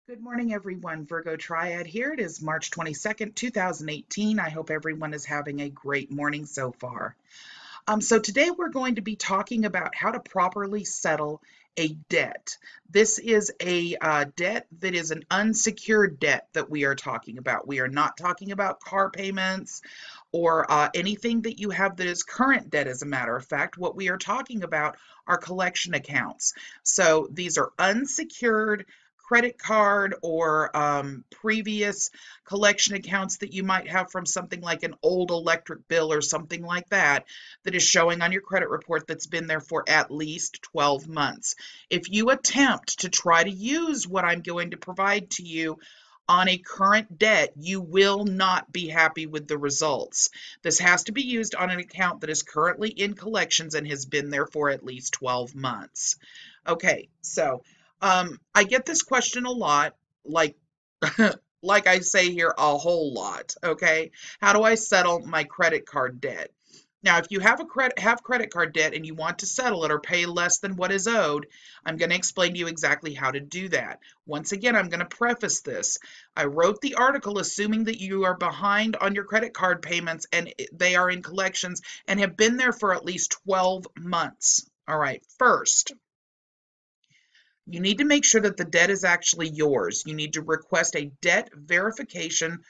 Good morning, everyone. Virgo Triad here. It is March 22nd, 2018. I hope everyone is having a great morning so far. So today we're going to be talking about how to properly settle a debt. This is a debt that is an unsecured debt that we are talking about. We are not talking about car payments or anything that you have that is current debt, as a matter of fact. What we are talking about are collection accounts. So these are unsecured credit card or previous collection accounts that you might have from something like an old electric bill or something like that is showing on your credit report that's been there for at least 12 months. If you attempt to try to use what I'm going to provide to you on a current debt, you will not be happy with the results. This has to be used on an account that is currently in collections and has been there for at least 12 months. Okay, so I get this question a lot, like like I say here, a whole lot. Okay, how do I settle my credit card debt? Now, if you have credit card debt and you want to settle it or pay less than what is owed, I'm going to explain to you exactly how to do that. Once again, I'm going to preface this. I wrote the article assuming that you are behind on your credit card payments and they are in collections and have been there for at least 12 months. All right, first, you need to make sure that the debt is actually yours. You need to request a debt verification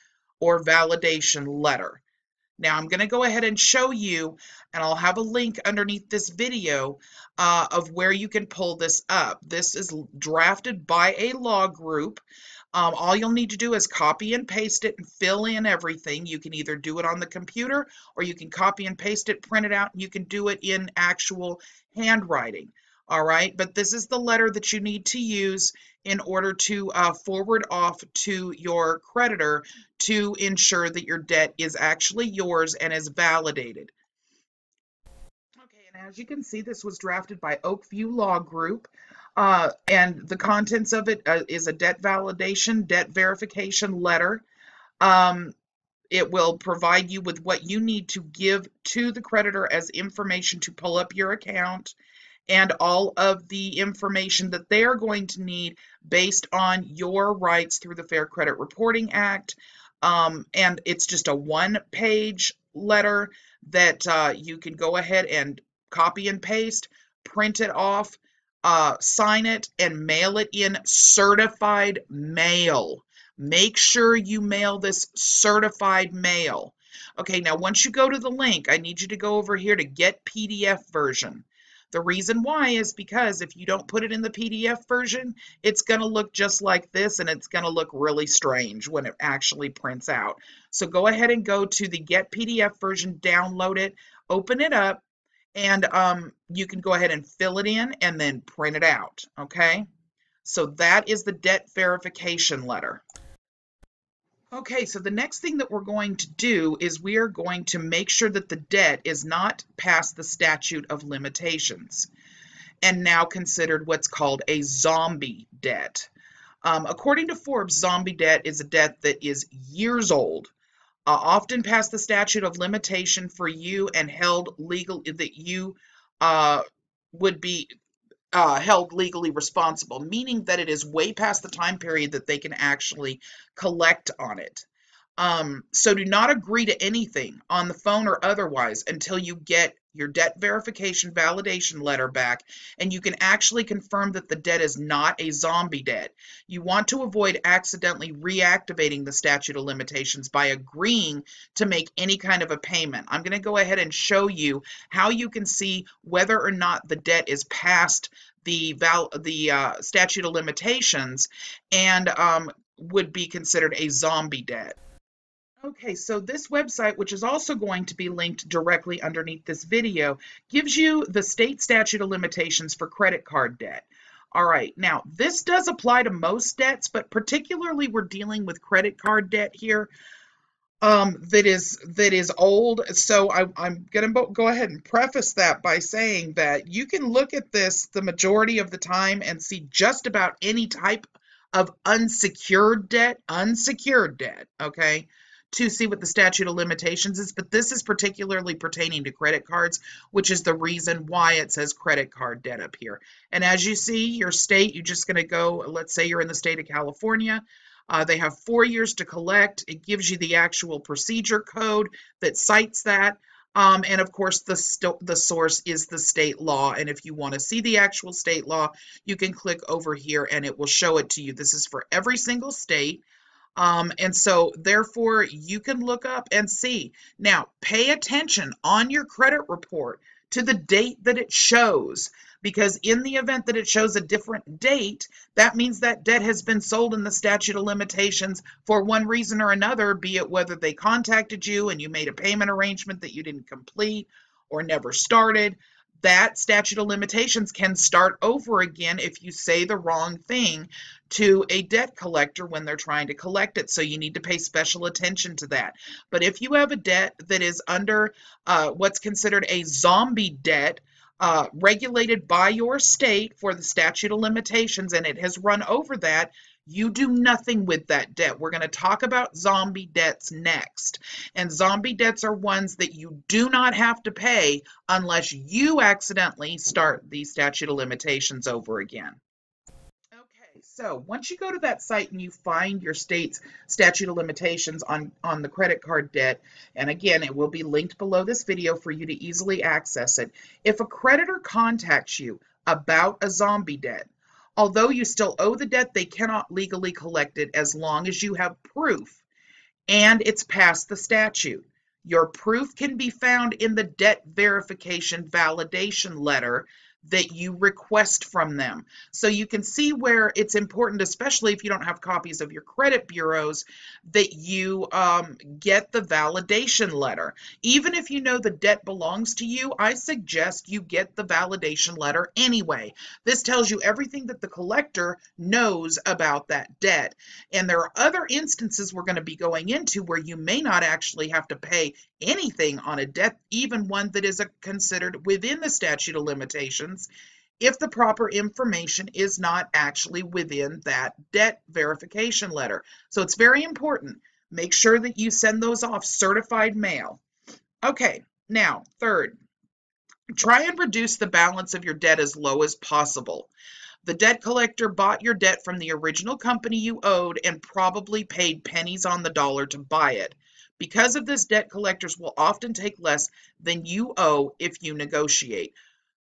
or validation letter. Now I'm going to go ahead and show you, and I'll have a link underneath this video of where you can pull this up. This is drafted by a law group. All you'll need to do is copy and paste it and fill in everything. You can either do it on the computer or you can copy and paste it, print it out, and you can do it in actual handwriting. All right, but this is the letter that you need to use in order to forward off to your creditor to ensure that your debt is actually yours and is validated. Okay, and as you can see, this was drafted by Oakview Law Group, and the contents of it is a debt verification letter. It will provide you with what you need to give to the creditor as information to pull up your account, and all of the information that they are going to need based on your rights through the Fair Credit Reporting Act. And it's just a one-page letter that you can go ahead and copy and paste, print it off, sign it, and mail it in certified mail. Make sure you mail this certified mail. Okay, now once you go to the link, I need you to go over here to Get PDF Version. The reason why is because if you don't put it in the PDF version, it's going to look just like this, and it's going to look really strange when it actually prints out. So go ahead and go to the Get PDF Version, download it, open it up, and you can go ahead and fill it in and then print it out, okay? So that is the debt verification letter. Okay, so the next thing that we're going to do is we are going to make sure that the debt is not past the statute of limitations and now considered what's called a zombie debt. According to Forbes, zombie debt is a debt that is years old, often past the statute of limitation for you and held legal, that you would be held legally responsible, meaning that it is way past the time period that they can actually collect on it. So do not agree to anything on the phone or otherwise until you get your debt verification validation letter back and you can actually confirm that the debt is not a zombie debt. You want to avoid accidentally reactivating the statute of limitations by agreeing to make any kind of a payment. I'm going to go ahead and show you how you can see whether or not the debt is past the statute of limitations and would be considered a zombie debt. Okay, so this website, which is also going to be linked directly underneath this video, gives you the state statute of limitations for credit card debt. All right, now this does apply to most debts, but particularly we're dealing with credit card debt here that is old. So I'm going to go ahead and preface that by saying that you can look at this the majority of the time and see just about any type of unsecured debt, okay? to see what the statute of limitations is, but this is particularly pertaining to credit cards, which is the reason why it says credit card debt up here. And as you see, your state, you're just going to go, let's say you're in the state of California. They have 4 years to collect. It gives you the actual procedure code that cites that. And of course, the source is the state law. And if you want to see the actual state law, you can click over here and it will show it to you. This is for every single state. And so therefore you can look up and see. Now, pay attention on your credit report to the date that it shows, because in the event that it shows a different date, that means that debt has been sold in the statute of limitations for one reason or another, be it whether they contacted you and you made a payment arrangement that you didn't complete or never started. That statute of limitations can start over again if you say the wrong thing to a debt collector when they're trying to collect it. So you need to pay special attention to that. But if you have a debt that is under what's considered a zombie debt, regulated by your state for the statute of limitations, and it has run over that, you do nothing with that debt. We're going to talk about zombie debts next. And zombie debts are ones that you do not have to pay unless you accidentally start the statute of limitations over again. Okay, so once you go to that site and you find your state's statute of limitations on the credit card debt, and again, it will be linked below this video for you to easily access it. If a creditor contacts you about a zombie debt, although you still owe the debt, they cannot legally collect it as long as you have proof and it's past the statute. Your proof can be found in the debt verification validation letter that you request from them. So you can see where it's important, especially if you don't have copies of your credit bureaus, that you get the validation letter. Even if you know the debt belongs to you, I suggest you get the validation letter anyway. This tells you everything that the collector knows about that debt. And there are other instances we're going to be going into where you may not actually have to pay anything on a debt, even one that is considered within the statute of limitations, if the proper information is not actually within that debt verification letter. So it's very important. Make sure that you send those off certified mail. Okay, now, third, try and reduce the balance of your debt as low as possible. The debt collector bought your debt from the original company you owed and probably paid pennies on the dollar to buy it. Because of this, debt collectors will often take less than you owe if you negotiate.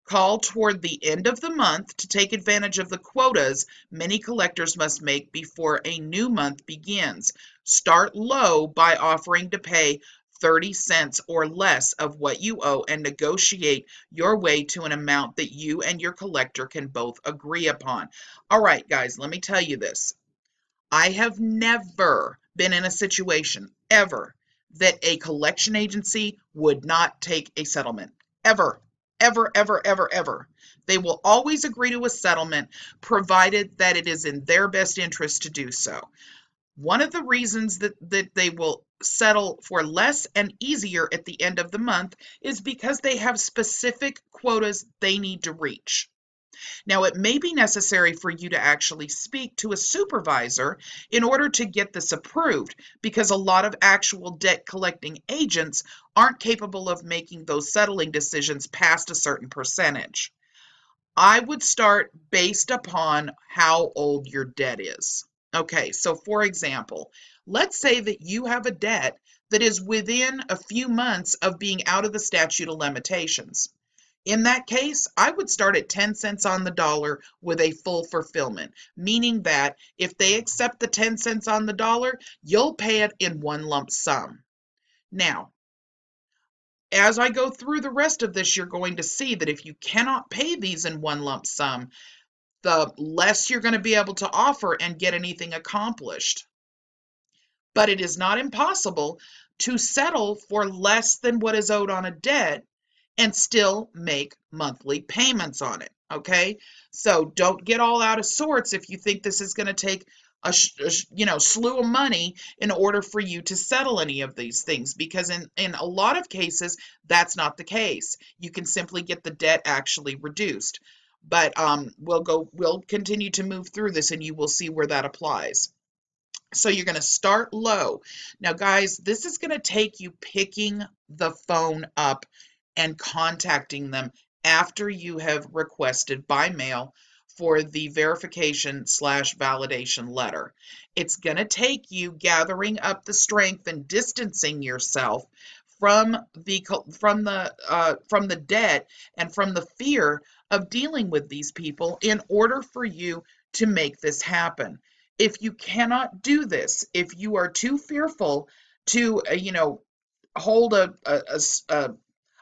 Call toward the end of the month to take advantage of the quotas many collectors must make before a new month begins. Start low by offering to pay 30 cents or less of what you owe and negotiate your way to an amount that you and your collector can both agree upon. All right, guys, let me tell you this. I have never been in a situation, ever, that a collection agency would not take a settlement. Ever. Ever, ever, ever, ever. They will always agree to a settlement, provided that it is in their best interest to do so. One of the reasons that they will settle for less and easier at the end of the month is because they have specific quotas they need to reach. Now, it may be necessary for you to actually speak to a supervisor in order to get this approved, because a lot of actual debt collecting agents aren't capable of making those settling decisions past a certain percentage. I would start based upon how old your debt is. Okay, so for example, let's say that you have a debt that is within a few months of being out of the statute of limitations. In that case, I would start at 10 cents on the dollar with a full fulfillment, meaning that if they accept the 10 cents on the dollar, you'll pay it in one lump sum. Now, as I go through the rest of this, you're going to see that if you cannot pay these in one lump sum, the less you're going to be able to offer and get anything accomplished. But it is not impossible to settle for less than what is owed on a debt and still make monthly payments on it, okay? So don't get all out of sorts if you think this is going to take a slew of money in order for you to settle any of these things, because in a lot of cases, that's not the case. You can simply get the debt actually reduced. But we'll continue to move through this and you will see where that applies. So you're going to start low. Now, guys, this is going to take you picking the phone up and contacting them after you have requested by mail for the verification/validation letter. It's going to take you gathering up the strength and distancing yourself from the debt and from the fear of dealing with these people in order for you to make this happen. If you cannot do this, if you are too fearful to, hold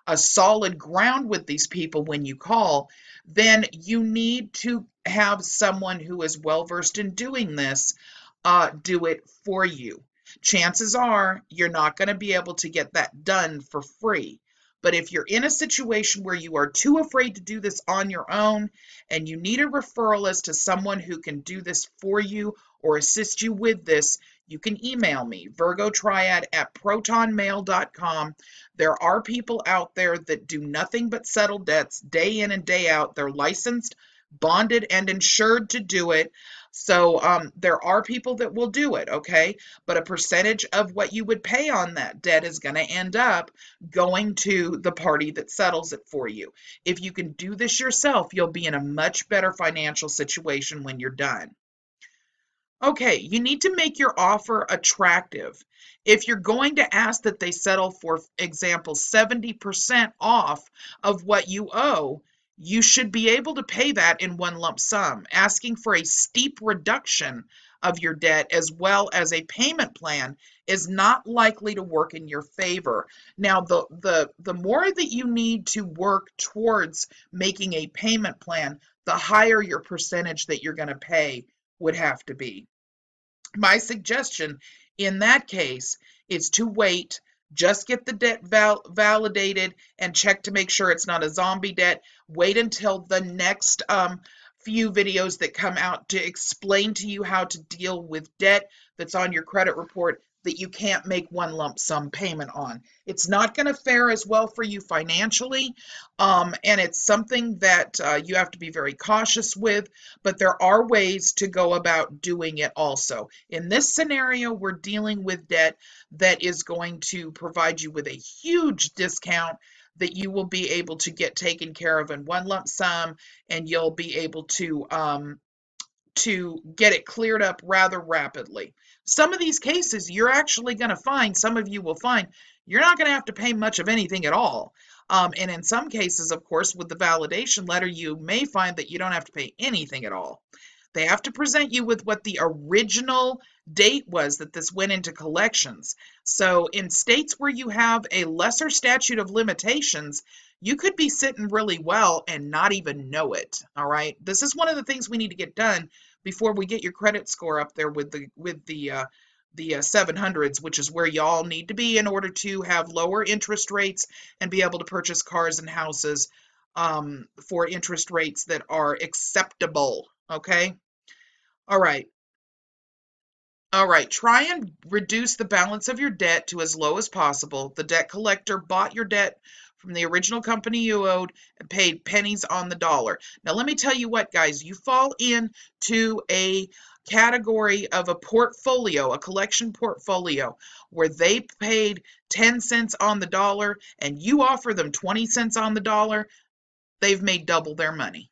a solid ground with these people when you call, then you need to have someone who is well versed in doing this do it for you. Chances are you're not going to be able to get that done for free. But if you're in a situation where you are too afraid to do this on your own and you need a referral as to someone who can do this for you or assist you with this, you can email me, virgotriad@protonmail.com. There are people out there that do nothing but settle debts day in and day out. They're licensed, bonded, and insured to do it. So there are people that will do it, okay? But a percentage of what you would pay on that debt is going to end up going to the party that settles it for you. If you can do this yourself, you'll be in a much better financial situation when you're done. Okay, you need to make your offer attractive. If you're going to ask that they settle, for example, 70% off of what you owe, you should be able to pay that in one lump sum. Asking for a steep reduction of your debt as well as a payment plan is not likely to work in your favor. Now, the more that you need to work towards making a payment plan, the higher your percentage that you're going to pay would have to be. My suggestion in that case is to wait, just get the debt validated and check to make sure it's not a zombie debt. Wait until the next few videos that come out to explain to you how to deal with debt that's on your credit report that you can't make one lump sum payment on. It's not going to fare as well for you financially, and it's something that you have to be very cautious with, but there are ways to go about doing it also. In this scenario, we're dealing with debt that is going to provide you with a huge discount that you will be able to get taken care of in one lump sum, and you'll be able to get it cleared up rather rapidly. Some of these cases, you're actually going to find, some of you will find, you're not going to have to pay much of anything at all. And in some cases, of course, with the validation letter, you may find that you don't have to pay anything at all. They have to present you with what the original date was that this went into collections. So in states where you have a lesser statute of limitations, you could be sitting really well and not even know it. All right. This is one of the things we need to get done before we get your credit score up there with the 700s, which is where y'all need to be in order to have lower interest rates and be able to purchase cars and houses for interest rates that are acceptable. Okay. All right. All right, try and reduce the balance of your debt to as low as possible. The debt collector bought your debt from the original company you owed and paid pennies on the dollar. Now, let me tell you what, guys, you fall into a category of a portfolio, a collection portfolio, where they paid 10 cents on the dollar and you offer them 20 cents on the dollar, they've made double their money.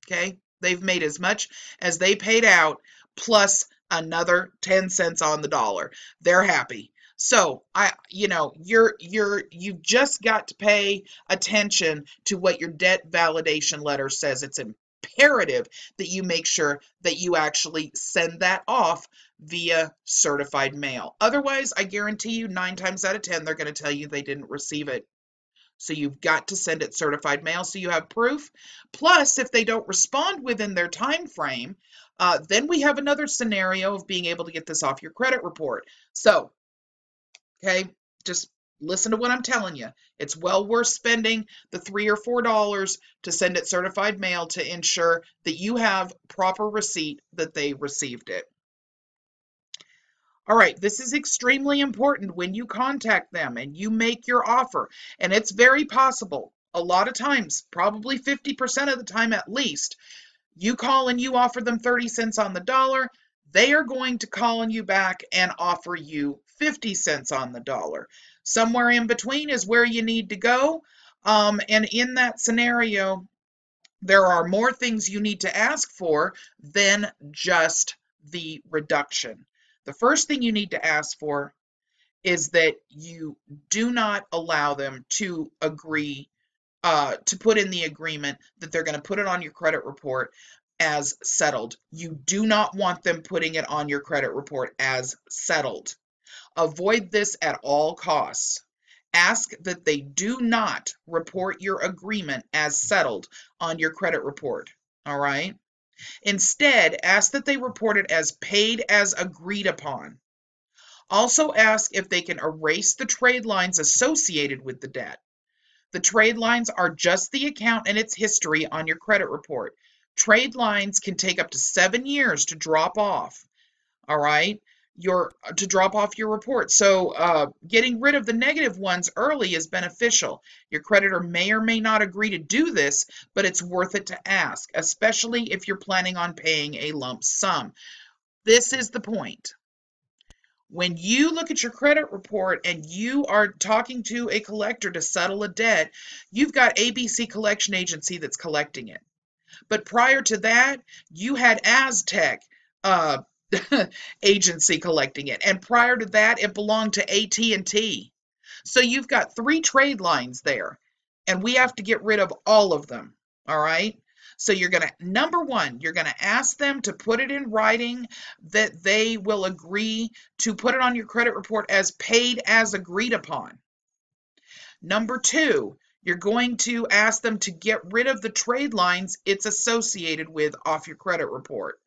Okay? They've made as much as they paid out plus another 10 cents on the dollar. They're happy. So you've just got to pay attention to what your debt validation letter says. It's imperative that you make sure that you actually send that off via certified mail. Otherwise, I guarantee you 9 times out of 10, they're going to tell you they didn't receive it. So you've got to send it certified mail so you have proof. Plus, if they don't respond within their time frame, then we have another scenario of being able to get this off your credit report. So, okay, just listen to what I'm telling you. It's well worth spending the $3 or $4 to send it certified mail to ensure that you have proper receipt that they received it. All right, this is extremely important when you contact them and you make your offer. And it's very possible, a lot of times, probably 50% of the time at least, you call and you offer them 30 cents on the dollar. they are going to call you back and offer you 50 cents on the dollar. Somewhere in between is where you need to go. And in that scenario, there are more things you need to ask for than just the reduction. The first thing you need to ask for is that you do not allow them to agree to put in the agreement that they're going to put it on your credit report as settled. You do not want them putting it on your credit report as settled. Avoid this at all costs. Ask that they do not report your agreement as settled on your credit report. All right? Instead, ask that they report it as paid as agreed upon. Also ask if they can erase the trade lines associated with the debt. The trade lines are just the account and its history on your credit report. Trade lines can take up to 7 years to drop off. All right? To drop off your report. So getting rid of the negative ones early is beneficial. Your creditor may or may not agree to do this, but it's worth it to ask, especially if you're planning on paying a lump sum. This is the point. When you look at your credit report and you are talking to a collector to settle a debt, you've got ABC Collection Agency that's collecting it. But prior to that, you had Aztec agency collecting it, and prior to that, it belonged to AT&T. So you've got 3 trade lines there, and we have to get rid of all of them. All right. So you're going to, number one, you're going to ask them to put it in writing that they will agree to put it on your credit report as paid as agreed upon. Number 2, you're going to ask them to get rid of the trade lines it's associated with off your credit report.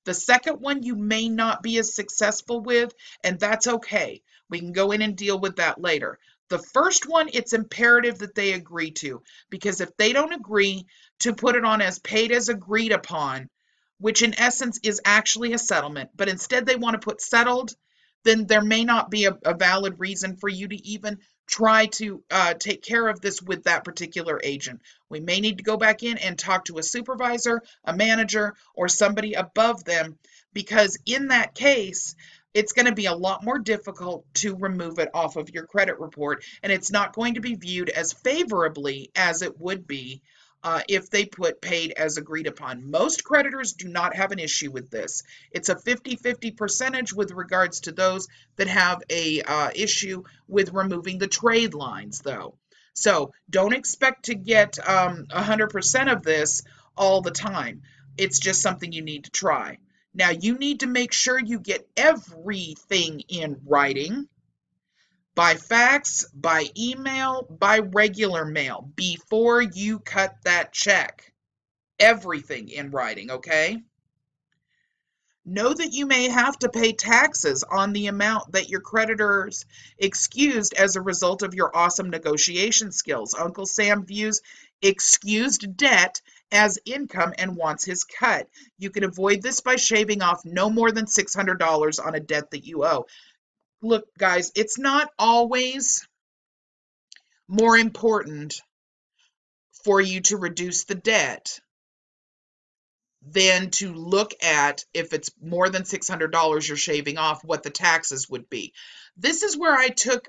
The second one you may not be as successful with, and that's okay. We can go in and deal with that later. The first one, it's imperative that they agree to, because if they don't agree to put it on as paid as agreed upon, which in essence is actually a settlement, but instead they want to put settled, then there may not be a valid reason for you to even try to take care of this with that particular agent. We may need to go back in and talk to a supervisor, a manager, or somebody above them, because in that case, it's going to be a lot more difficult to remove it off of your credit report, and it's not going to be viewed as favorably as it would be if they put paid as agreed upon. Most creditors do not have an issue with this. It's a 50-50 percentage with regards to those that have a issue with removing the trade lines, though. So don't expect to get 100% of this all the time. It's just something you need to try. Now, you need to make sure you get everything in writing, by fax, by email, by regular mail, before you cut that check. Everything in writing, okay? Know that you may have to pay taxes on the amount that your creditors excused as a result of your awesome negotiation skills. Uncle Sam views excused debt as income and wants his cut. You can avoid this by shaving off no more than $600 on a debt that you owe. Look, guys, it's not always more important for you to reduce the debt than to look at, if it's more than $600 you're shaving off, what the taxes would be. This is where I took,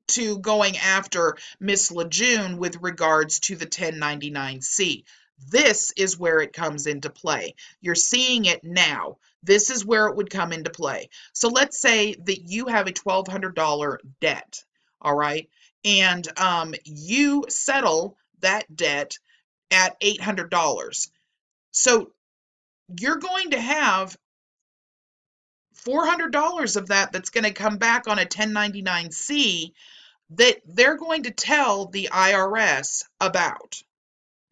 to going after Miss Lejeune with regards to the 1099-C. This is where it comes into play. You're seeing it now. This is where it would come into play. So let's say that you have a $1,200 debt, all right? And you settle that debt at $800. So you're going to have $400 of that that's going to come back on a 1099-C that they're going to tell the IRS about.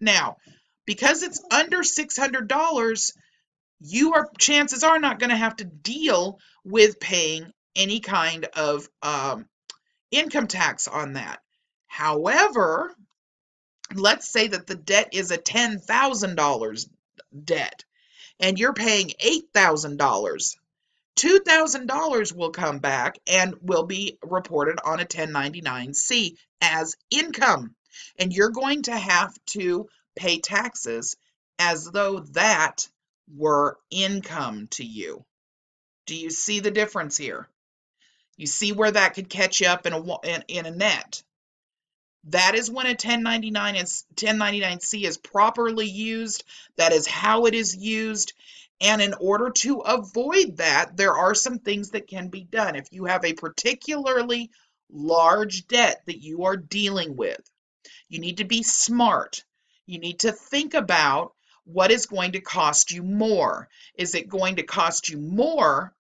Now, because it's under $600, you are, chances are, not going to have to deal with paying any kind of income tax on that. However, let's say that the debt is a $10,000 debt and you're paying $8,000. $2,000 will come back and will be reported on a 1099-C as income. And you're going to have to pay taxes as though that were income to you. Do you see the difference here? You see where that could catch you up in a net. That is when a 1099-C is properly used. That is how it is used. And in order to avoid that, there are some things that can be done. If you have a particularly large debt that you are dealing with, you need to be smart. You need to think about what is going to cost you more. Is it going to cost you more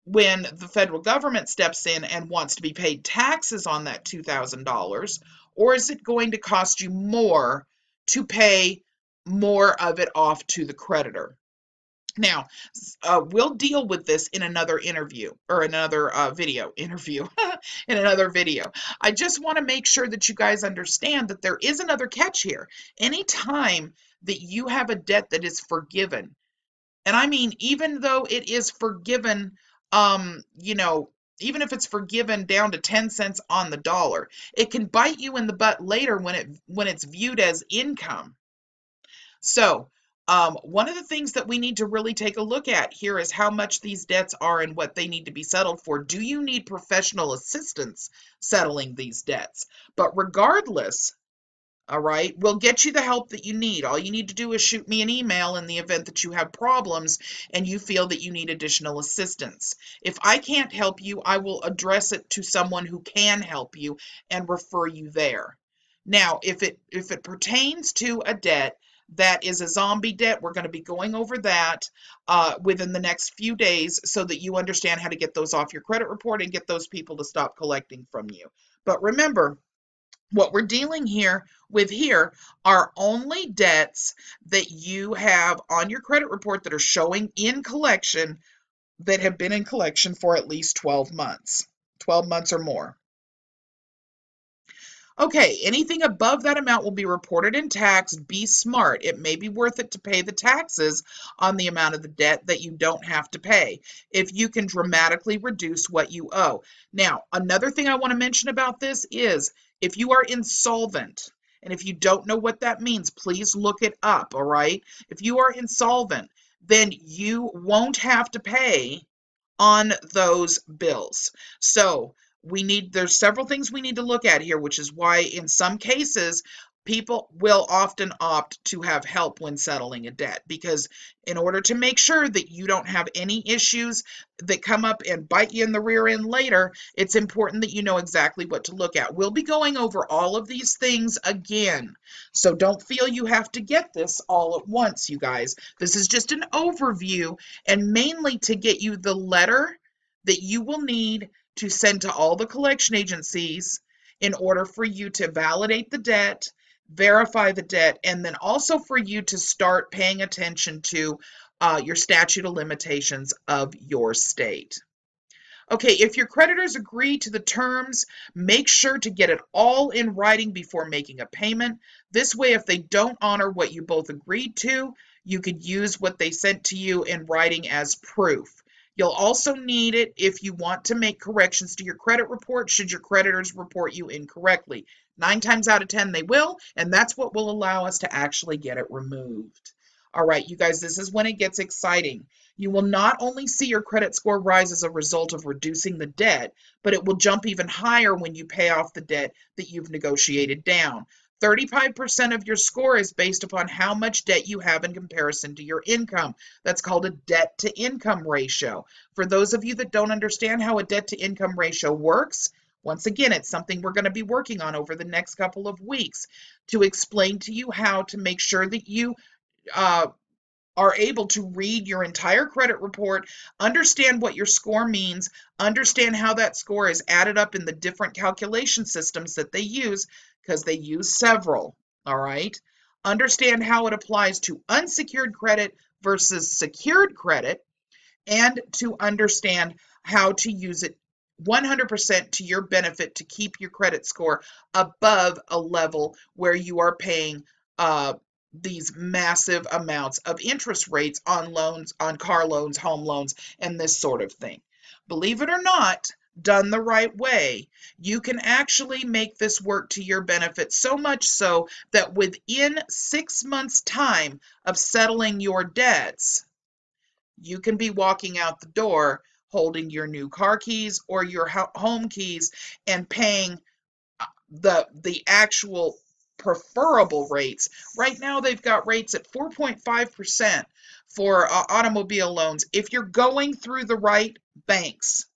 when the federal government steps in and wants to be paid taxes on that $2,000, or is it going to cost you more to pay more of it off to the creditor? Now, we'll deal with this in another interview or another video interview in another video. I just want to make sure that you guys understand that there is another catch here. Anytime that you have a debt that is forgiven, and I mean, even though it is forgiven, even if it's forgiven down to 10 cents on the dollar, it can bite you in the butt later when it's viewed as income. So, one of the things that we need to really take a look at here is how much these debts are and what they need to be settled for. Do you need professional assistance settling these debts? But regardless, all right, we'll get you the help that you need. All you need to do is shoot me an email in the event that you have problems and you feel that you need additional assistance. If I can't help you, I will address it to someone who can help you and refer you there. Now, if it pertains to a debt that is a zombie debt, we're going to be going over that within the next few days so that you understand how to get those off your credit report and get those people to stop collecting from you. But remember, what we're dealing with here are only debts that you have on your credit report that are showing in collection, that have been in collection for at least 12 months or more. Okay, anything above that amount will be reported and taxed. Be smart. It may be worth it to pay the taxes on the amount of the debt that you don't have to pay if you can dramatically reduce what you owe. Now, another thing I want to mention about this is if you are insolvent, and if you don't know what that means, please look it up, all right? If you are insolvent, then you won't have to pay on those bills. So there's several things we need to look at here, which is why in some cases people will often opt to have help when settling a debt, because in order to make sure that you don't have any issues that come up and bite you in the rear end later, it's important that you know exactly what to look at. We'll be going over all of these things again, so don't feel you have to get this all at once, you guys. This is just an overview, and mainly to get you the letter that you will need to send to all the collection agencies in order for you to validate the debt, verify the debt, and then also for you to start paying attention to your statute of limitations of your state. Okay, if your creditors agree to the terms, make sure to get it all in writing before making a payment. This way, if they don't honor what you both agreed to, you could use what they sent to you in writing as proof. You'll also need it if you want to make corrections to your credit report should your creditors report you incorrectly. 9 times out of 10 they will, and that's what will allow us to actually get it removed. All right, you guys, this is when it gets exciting. You will not only see your credit score rise as a result of reducing the debt, but it will jump even higher when you pay off the debt that you've negotiated down. 35% of your score is based upon how much debt you have in comparison to your income. That's called a debt to income ratio. For those of you that don't understand how a debt to income ratio works, once again, it's something we're going to be working on over the next couple of weeks to explain to you how to make sure that you are able to read your entire credit report, understand what your score means, understand how that score is added up in the different calculation systems that they use, because they use several, all right? Understand how it applies to unsecured credit versus secured credit, and to understand how to use it 100% to your benefit to keep your credit score above a level where you are paying these massive amounts of interest rates on loans, on car loans, home loans, and this sort of thing. Believe it or not, done the right way, you can actually make this work to your benefit, so much so that within 6 months' time of settling your debts, you can be walking out the door holding your new car keys or your home keys and paying the actual preferable rates. Right now, they've got rates at 4.5% for automobile loans if you're going through the right banks.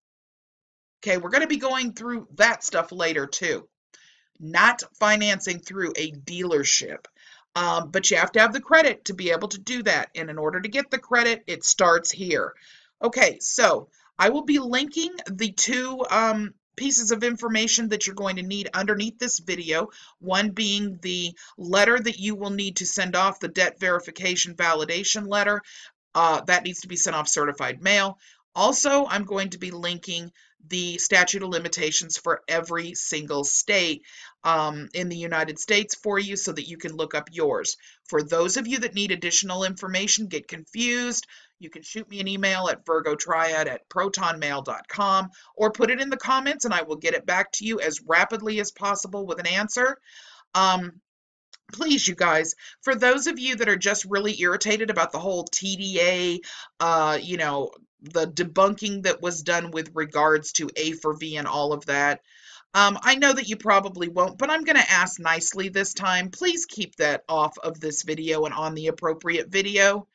Okay, we're going to be going through that stuff later too. Not financing through a dealership. But you have to have the credit to be able to do that. And in order to get the credit, it starts here. Okay, so I will be linking the two pieces of information that you're going to need underneath this video. One being the letter that you will need to send off, the debt verification validation letter. That needs to be sent off certified mail. Also, I'm going to be linking the statute of limitations for every single state in the United States for you so that you can look up yours. For those of you that need additional information, get confused, you can shoot me an email at virgotriad@protonmail.com or put it in the comments and I will get it back to you as rapidly as possible with an answer. Please, you guys, for those of you that are just really irritated about the whole TDA, the debunking that was done with regards to A for V and all of that, I know that you probably won't, but I'm going to ask nicely this time. Please keep that off of this video and on the appropriate video.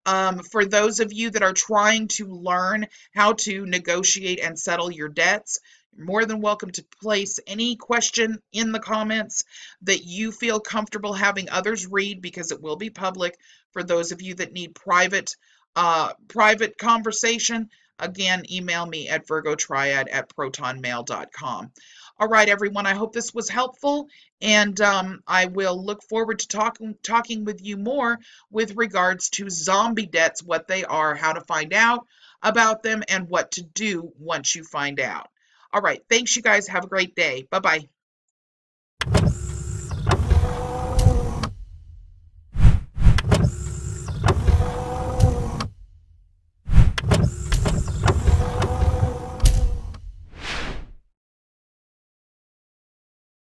For those of you that are trying to learn how to negotiate and settle your debts, you're more than welcome to place any question in the comments that you feel comfortable having others read, because it will be public. For those of you that need private conversation, again, email me at virgotriad@protonmail.com. All right, everyone, I hope this was helpful, and I will look forward to talking with you more with regards to zombie debts, what they are, how to find out about them, and what to do once you find out. All right, thanks, you guys. Have a great day. Bye-bye.